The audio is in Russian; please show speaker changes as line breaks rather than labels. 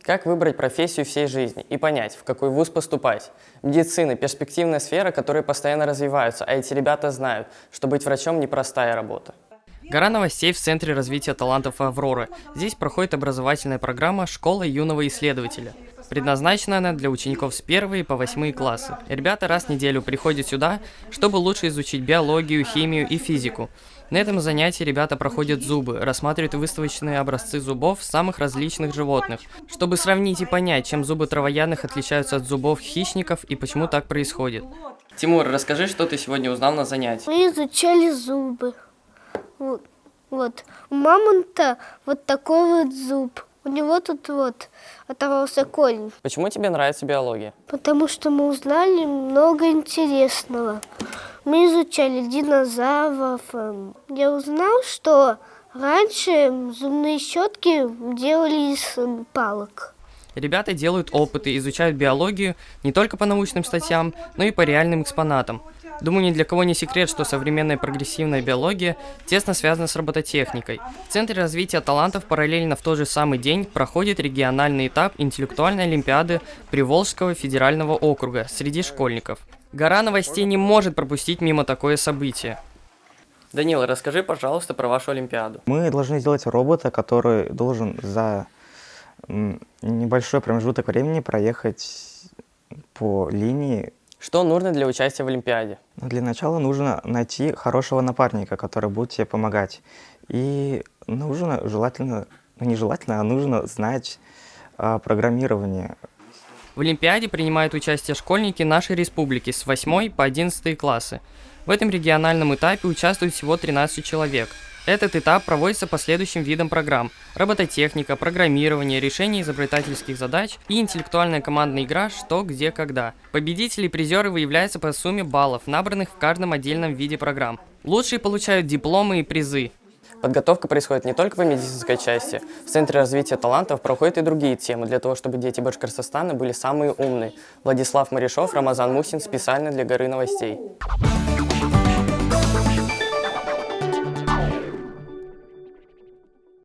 Как выбрать профессию всей жизни и понять, в какой вуз поступать? Медицина – перспективная сфера, которая постоянно развивается, а эти ребята знают, что быть врачом – непростая работа. Гора новостей в Центре развития талантов «Аврора». Здесь проходит образовательная программа «Школа юного исследователя». Предназначена она для учеников с 1 по 8 классы. Ребята раз в неделю приходят сюда, чтобы лучше изучить биологию, химию и физику. На этом занятии ребята проходят зубы, рассматривают выставочные образцы зубов самых различных животных, чтобы сравнить и понять, чем зубы травоядных отличаются от зубов хищников и почему так происходит. Тимур, расскажи, что ты сегодня узнал на занятии.
Мы изучали зубы. Вот. У мамонта вот такой вот зуб. У него тут вот оторвался корень.
Почему тебе нравится биология?
Потому что мы узнали много интересного. Мы изучали динозавров. Я узнал, что раньше зубные щетки делали из палок.
Ребята делают опыты, изучают биологию не только по научным статьям, но и по реальным экспонатам. Думаю, ни для кого не секрет, что современная прогрессивная биология тесно связана с робототехникой. В Центре развития талантов параллельно в тот же самый день проходит региональный этап интеллектуальной олимпиады Приволжского федерального округа среди школьников. Гора новостей не может пропустить мимо такое событие. Данила, расскажи, пожалуйста, про вашу олимпиаду.
Мы должны сделать робота, который должен за небольшой промежуток времени проехать по линии.
Что нужно для участия в олимпиаде?
Для начала нужно найти хорошего напарника, который будет тебе помогать. И нужно нужно знать программирование.
В олимпиаде принимают участие школьники нашей республики с 8 по 11 классы. В этом региональном этапе участвует всего 13 человек. Этот этап проводится по следующим видам программ: робототехника, программирование, решение изобретательских задач и интеллектуальная командная игра «Что, где, когда». Победители и призеры выявляются по сумме баллов, набранных в каждом отдельном виде программ. Лучшие получают дипломы и призы. Подготовка происходит не только по медицинской части. В Центре развития талантов проходят и другие темы, для того, чтобы дети Башкортостана были самые умные. Владислав Маришов, Рамазан Мухсин специально для Горы новостей.